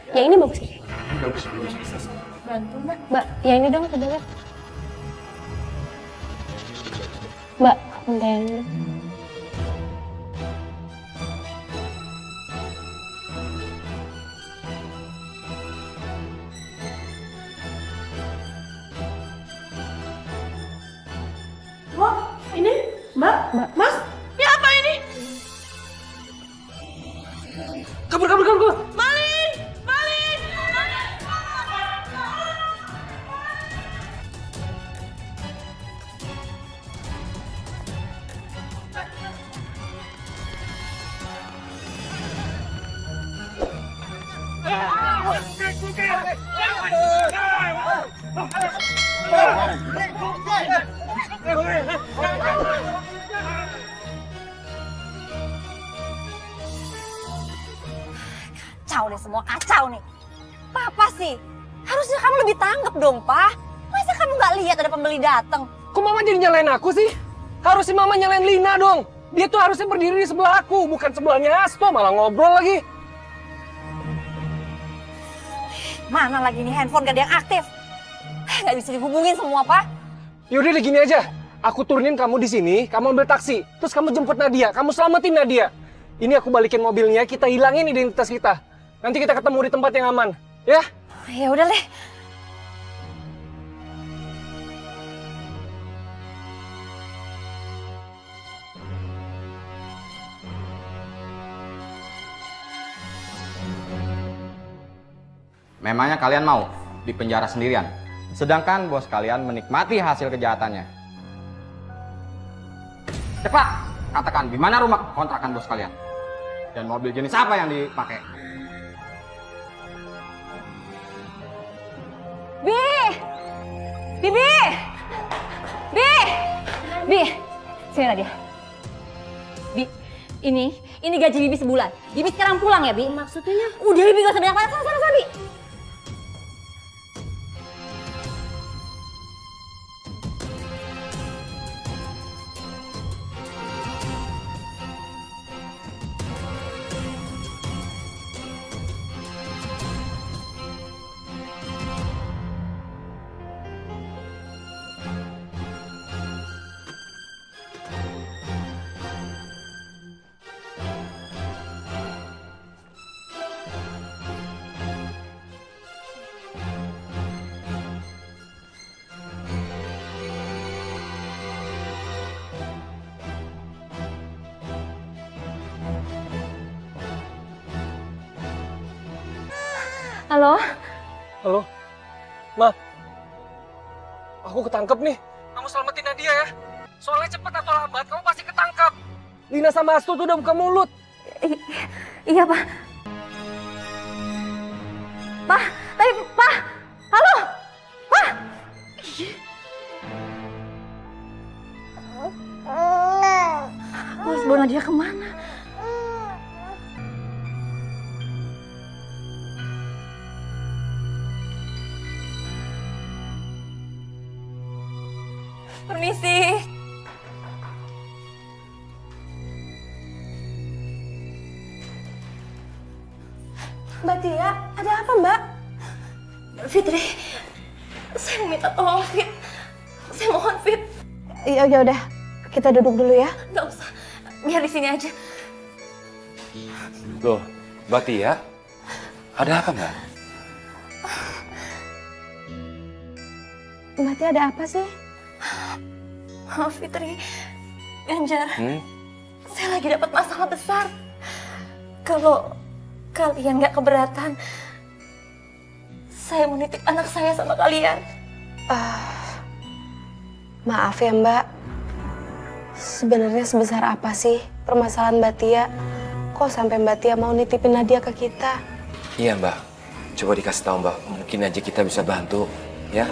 Yang ini bagus. Bagus. Bantu Mbak, yang ini dong coba lihat. Mbak, minta yang ini. Wah, ini Mbak, Mas, ini apa ini? Kabur. Malin, Malin. Kacau deh, semua kacau nih. Papa sih, harusnya kamu lebih tanggap dong, Pa. Masa kamu nggak lihat ada pembeli datang? Kok mama jadi nyalain aku sih? Harusnya mama nyalain Lina dong. Dia tuh harusnya berdiri di sebelah aku, bukan sebelahnya Asto, malah ngobrol lagi. Mana lagi nih handphone gak ada yang aktif? Nggak bisa dihubungin semua, Pa. Yaudah deh gini aja, aku turunin kamu di sini, kamu ambil taksi, terus kamu jemput Nadia, kamu selamatin Nadia. Ini aku balikin mobilnya, kita hilangin identitas kita. Nanti kita ketemu di tempat yang aman, ya? Ya udah deh. Memangnya kalian mau di penjara sendirian, sedangkan bos kalian menikmati hasil kejahatannya. Cepat, katakan di mana rumah kontrakan bos kalian dan mobil jenis apa yang dipakai. Bi, sini Nadia. Bi, ini gaji Bibi sebulan. Bibi sekarang pulang ya, Bi? Maksudnya? Udah, Bibi gak usah banyak tanya, sana, Bi. Halo? Halo? Ma, aku ketangkep nih. Kamu selamatin Nadia ya. Soalnya cepat atau lambat, kamu pasti ketangkep. Lina sama Astu tuh udah buka mulut. Iya, Pak. Pak, tapi Pak. Halo? Pak. Aku harus bawa Nadia kemana? Permisi. Mbak Tia, ada apa Mbak? Fitri, saya mau minta tolong, Fit. Saya mohon, Fit. Ya udah, kita duduk dulu ya. Nggak usah, biar di sini aja. Loh, Mbak Tia? Ada apa, Mbak? Mbak Tia ada apa sih? Oh, Fitri, Ganjar, saya lagi dapat masalah besar. Kalau kalian nggak keberatan, saya mau nitip anak saya sama kalian. Maaf ya Mbak, sebenarnya sebesar apa sih permasalahan Mbak Tia? Kok sampai Mbak Tia mau nitipin Nadia ke kita? Iya, Mbak. Coba dikasih tahu, Mbak. Mungkin aja kita bisa bantu, ya?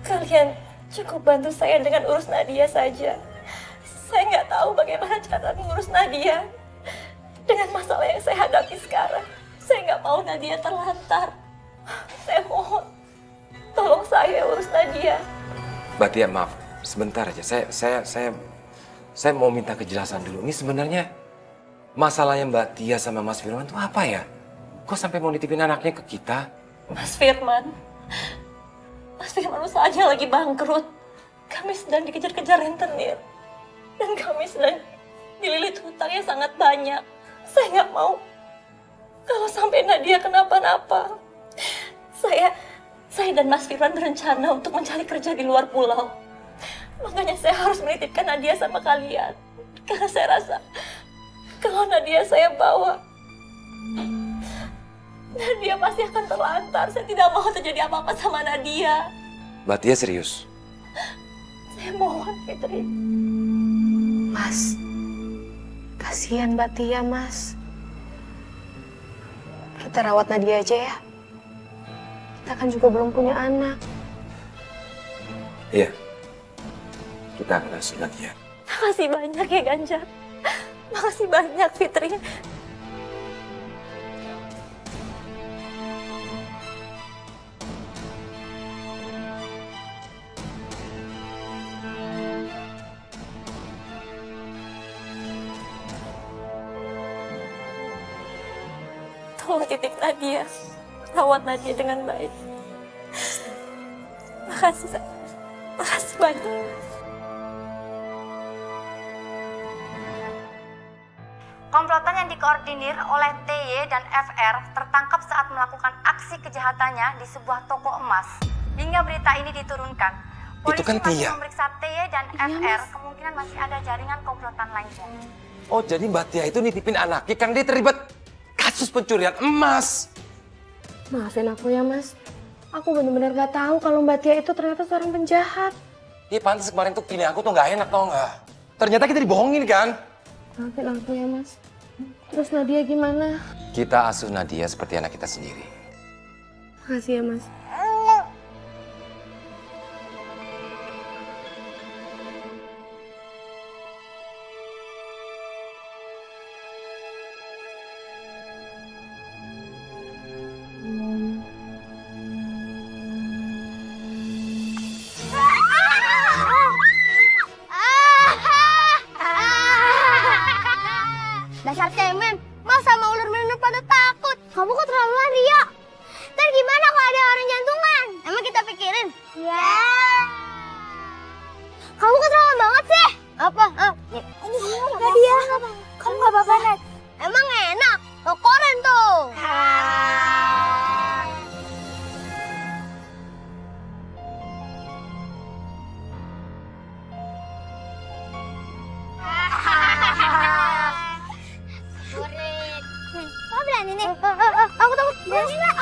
Kalian cukup bantu saya dengan urus Nadia saja. Saya nggak tahu bagaimana cara mengurus Nadia. Dengan masalah yang saya hadapi sekarang, saya nggak mau Nadia terlantar. Saya mohon, tolong saya urus Nadia. Mbak Tia, maaf. Sebentar aja. Saya mau minta kejelasan dulu. Ini sebenarnya Masalahnya Mbak Tia sama Mas Firman tuh apa ya? Kok sampai mau nitipin anaknya ke kita? Mas Firman usahanya lagi bangkrut. Kami sedang dikejar-kejar rentenir. Dan kami sedang dililit hutang yang sangat banyak. Saya nggak mau kalau sampai Nadia kenapa-napa. Saya dan Mas Firman berencana untuk mencari kerja di luar pulau. Makanya saya harus menitipkan Nadia sama kalian. Karena saya rasa kalau Nadia saya bawa, Nadia pasti akan terlantar. Saya tidak mau terjadi apa-apa sama Nadia. Mbak Tia serius? Saya mohon, Fitri. Mas, kasihan Mbak Tia, Mas. Kita rawat Nadia aja ya. Kita kan juga belum punya anak. Iya. Kita akan asuh Nadia. Makasih banyak ya, Ganjar. Makasih banyak, Fitri. Tolong titip Nadia. Rawat Nadia dengan baik. Makasih banyak. Komplotan yang dikoordinir oleh TY dan FR tertangkap saat melakukan aksi kejahatannya di sebuah toko emas. Hingga berita ini diturunkan, polisi kan masih Tia. memeriksa TY dan FR, kemungkinan masih ada jaringan komplotan lainnya. Oh, jadi Mbak Tia itu nitipin anaknya karena dia terlibat kasus pencurian emas. Maafin aku ya, Mas. Aku bener-bener gak tahu kalau Mbak Tia itu ternyata seorang penjahat. Iya, pantas kemarin tuh feeling aku tuh nggak enak, tau nggak? Ternyata kita dibohongin kan? Maafin aku ya, Mas. Terus Nadia gimana? Kita asuh Nadia seperti anak kita sendiri. Makasih ya, Mas. Dasar cemen, masa mau ular bener pada takut? Kamu kok terlaluan, Rio? Ntar gimana kalau ada orang jantungan? Emang kita pikirin? Ya. Kamu kok terlaluan banget sih? Apa? Nadia, kamu gak apa-apa, Nat? Emang enak, kokoran tuh. Kau berani nih? Aku takut. Berani nggak?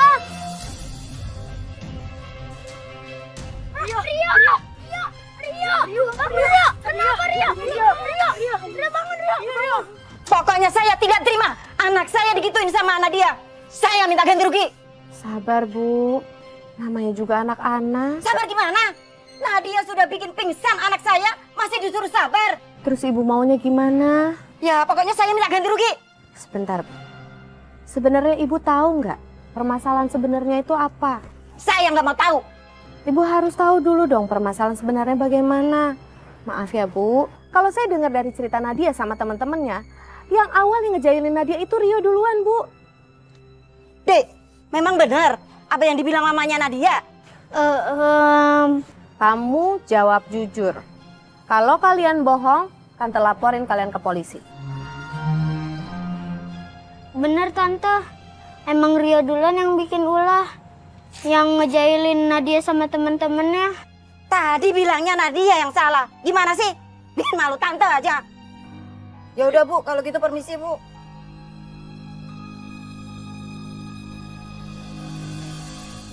Rio. Pokoknya saya tidak terima anak saya digituin sama Nadia. Saya minta ganti rugi. Sabar, Bu. Namanya juga anak-anak. Sabar gimana? Nadia sudah bikin pingsan anak saya, masih disuruh sabar. Terus Ibu maunya gimana? Ya pokoknya saya minta ganti rugi. Sebentar, Bu. Sebenarnya Ibu tahu nggak permasalahan sebenarnya itu apa? Saya nggak mau tahu. Ibu harus tahu dulu dong permasalahan sebenarnya bagaimana. Maaf ya, Bu. Kalau saya dengar dari cerita Nadia sama teman-temannya, yang awal yang ngejailin Nadia itu Rio duluan, Bu. Dek, memang benar apa yang dibilang mamanya Nadia? Kamu jawab jujur. Kalau kalian bohong, Tante laporin kalian ke polisi. Bener, Tante. Emang Rio duluan yang bikin ulah. Yang ngejailin Nadia sama temen-temennya. Tadi bilangnya Nadia yang salah. Gimana sih? Bikin malu Tante aja. Ya udah, Bu, kalau gitu permisi, Bu.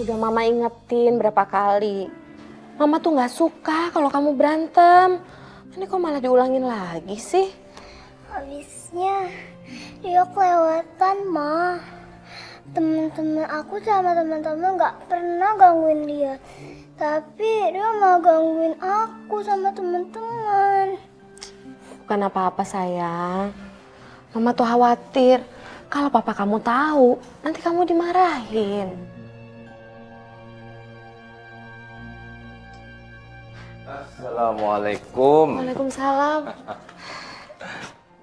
Udah Mama ingetin berapa kali. Mama tuh nggak suka kalau kamu berantem. Ini kok malah diulangin lagi sih? Habisnya Rio kelewatan, Ma. Temen-temen aku sama teman-teman nggak pernah gangguin dia. Tapi dia mau gangguin aku sama teman-teman. Bukan apa-apa, sayang. Mama tuh khawatir kalau papa kamu tahu, nanti kamu dimarahin. Assalamualaikum. Waalaikumsalam.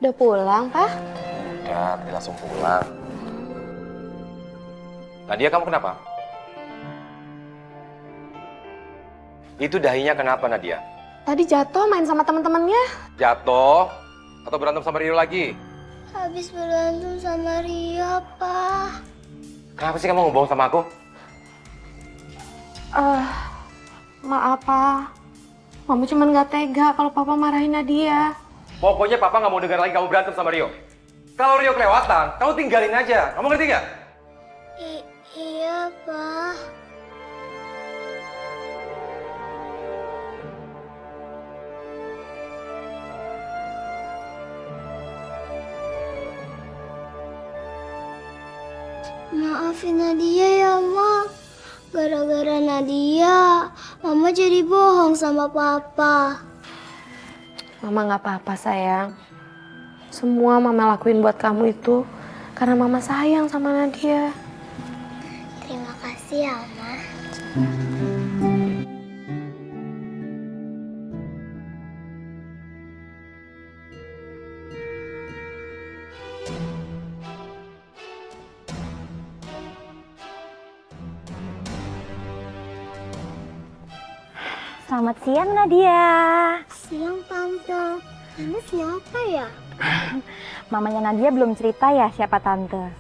Udah pulang, Pak? Ya, tadi langsung pulang. Nadia, kamu kenapa? Itu dahinya kenapa, Nadia? Tadi jatuh main sama teman-temannya. Jatuh? Atau berantem sama Rio lagi? Habis berantem sama Ria, Pak. Kenapa sih kamu ngomong sama aku? Maaf, Pak. Mama cuma nggak tega kalau Papa marahin Nadia. Pokoknya Papa nggak mau dengar lagi kamu berantem sama Rio. Kalau Rio kelewatan, kamu tinggalin aja. Kamu ngerti nggak? Iya, Pak. Maafin Nadia ya, Ma. Gara-gara Nadia, Mama jadi bohong sama Papa. Mama nggak apa-apa, sayang. Semua Mama lakuin buat kamu itu karena Mama sayang sama Nadia. Terima kasih ya, Ma. Selamat siang Nadia. Siang, Tante. Ini siapa ya? Mamanya Nadia belum cerita ya siapa Tante.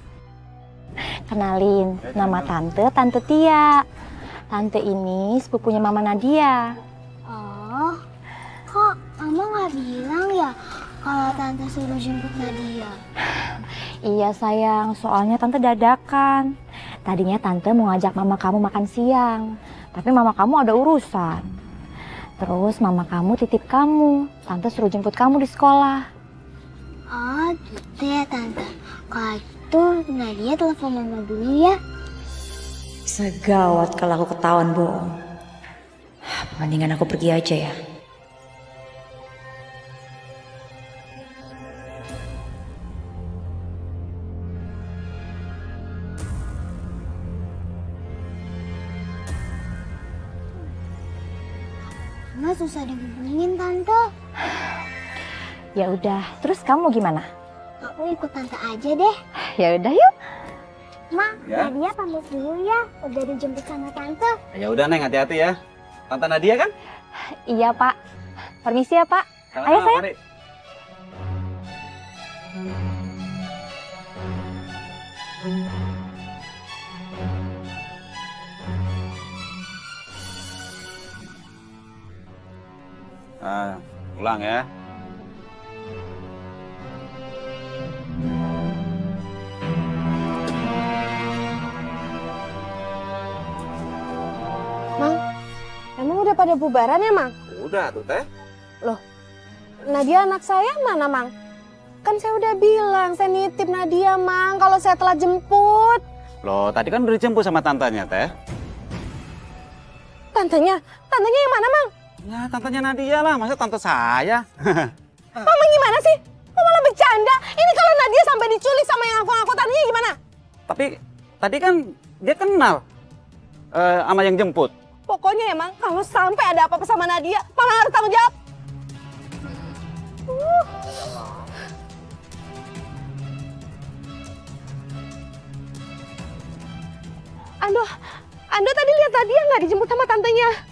Kenalin, nama Tante Tia. Tante ini sepupunya Mama Nadia. Oh, kok Mama nggak bilang ya kalau Tante suruh jemput Nadia? Iya sayang, soalnya Tante dadakan. Tadinya Tante mau ngajak Mama kamu makan siang, tapi Mama kamu ada urusan. Terus Mama kamu titip kamu, Tante suruh jemput kamu di sekolah. Oh, gitu ya Tante. Kalau itu Nadia telepon Mama dulu ya. Segawat kalau aku ketahuan bohong. Mendingan aku pergi aja ya. Mama susah dihubungin Tante. Ya udah, terus kamu gimana? Aku ikut Tante aja deh. Ya udah yuk. Ma, Ya? Nadia pamit dulu ya. Udah dijemput sama Tante. Ya udah Neng, hati-hati ya. Tante Nadia kan? Iya Pak. Permisi ya Pak. Ayo sayang. Mari. Pulang ya. Mang, emang udah pada bubaran ya, Mang? Udah tuh Teh. Nadia anak saya mana, Mang? Kan saya udah bilang, saya nitip Nadia, Mang, kalau saya telah jemput. Loh, tadi kan udah dijemput sama tantenya Teh. Tantenya yang mana, Mang? Ya, tantenya Nadia lah, masa tante saya? Mama gimana sih? Kok malah bercanda? Ini kalau Nadia sampai diculik sama yang ngaku-ngaku tantenya gimana? Tapi tadi kan dia kenal sama yang jemput. Pokoknya ya, Mang, kalau sampai ada apa-apa sama Nadia, Mama harus tanggung jawab. Ando tadi lihat Nadia nggak dijemput sama tantenya?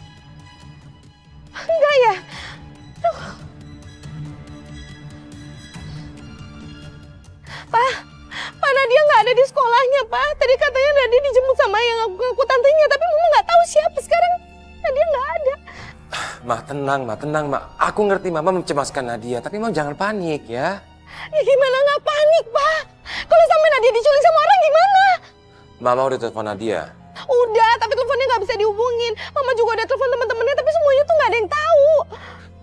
Enggak ya? Aduh. Pak Nadia nggak ada di sekolahnya, Pak. Tadi katanya Nadia dijemput sama yang ngaku tantenya, tapi Mama nggak tahu siapa sekarang. Nadia nggak ada. Ma, tenang, Ma. Aku ngerti Mama mencemaskan Nadia, tapi Mama jangan panik ya. Ya gimana nggak panik, Pak? Kalau sampai Nadia diculik sama orang gimana? Mama udah telepon Nadia. Udah, tapi teleponnya nggak bisa dihubungin. Mama juga udah telepon teman-temannya, tapi semuanya tuh nggak ada yang tahu.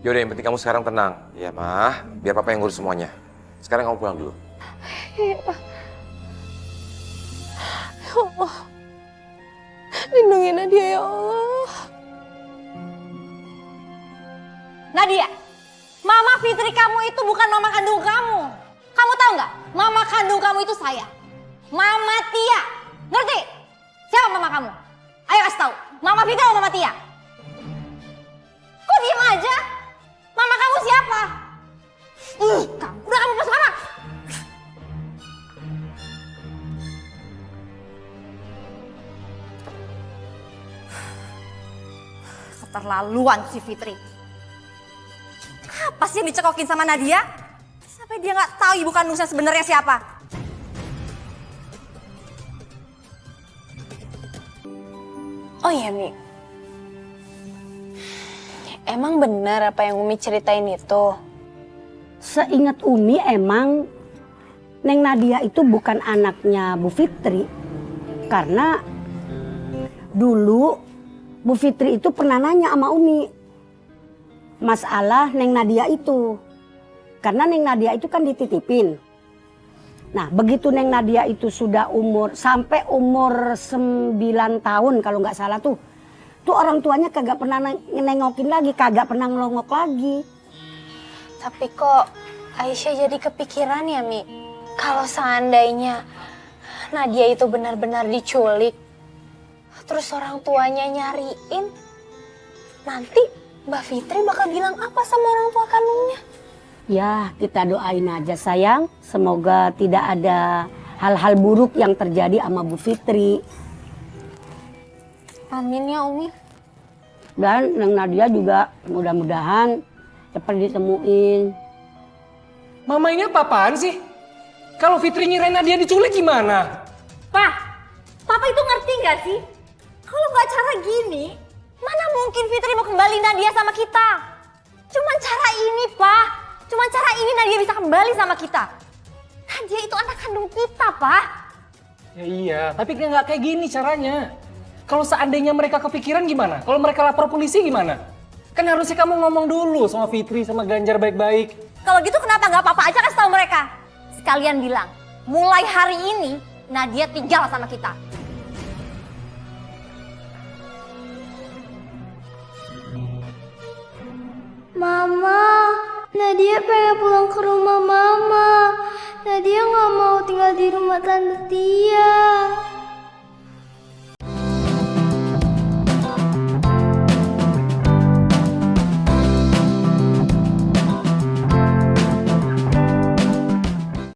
Yaudah, yang penting kamu sekarang tenang. Ya, Ma. Biar Papa yang ngurus semuanya. Sekarang kamu pulang dulu. Iya, Pak. Ya Allah. Lindungi Nadia ya Allah. Nadia, Mama Fitri kamu itu bukan mama kandung kamu. Kamu tahu nggak? Mama kandung kamu itu saya. Mama Tia. Ngerti? Siapa mama kamu? Ayo kasih tahu. Mama Fitri atau Mama Tia? Kok diem aja? Mama kamu siapa? Kamu. Udah kamu masuk kamar. Keterlaluan si Fitri. Apa sih yang dicekokin sama Nadia? Sampai dia nggak tahu ibu kandungnya sebenarnya siapa? Oh iya, Mi. Emang benar apa yang Umi ceritain itu? Seingat Umi emang Neng Nadia itu bukan anaknya Bu Fitri. Karena dulu Bu Fitri itu pernah nanya sama Umi masalah Neng Nadia itu. Karena Neng Nadia itu kan dititipin. Nah begitu Neng Nadia itu sudah sampai umur 9 tahun kalau nggak salah tuh orang tuanya kagak pernah nengokin lagi, kagak pernah ngelongok lagi. Tapi kok Aisyah jadi kepikiran ya, Mi? Kalau seandainya Nadia itu benar-benar diculik, terus orang tuanya nyariin, nanti Mbak Fitri bakal bilang apa sama orang tua kandungnya? Ya kita doain aja sayang, semoga tidak ada hal-hal buruk yang terjadi sama Bu Fitri. Amin ya Umi. Dan Neng Nadia juga mudah-mudahan cepat ditemuin. Mama ini apa-apaan sih? Kalau Fitri nyirain Nadia diculik gimana? Pak, Papa itu ngerti nggak sih? Kalau nggak cara gini, mana mungkin Fitri mau kembali Nadia sama kita? Cuman cara ini, Pak. Cuman cara ini Nadia bisa kembali sama kita. Nadia itu anak kandung kita, Pak. Ya iya, tapi nggak kayak gini caranya. Kalau seandainya mereka kepikiran gimana? Kalau mereka lapor polisi gimana? Kan harusnya kamu ngomong dulu sama Fitri, sama Ganjar baik-baik. Kalau gitu kenapa nggak Papa aja kasih tahu mereka? Sekalian bilang, mulai hari ini Nadia tinggal sama kita. Mama, Nadia pengen pulang ke rumah Mama. Nadia nggak mau tinggal di rumah Tante Tia.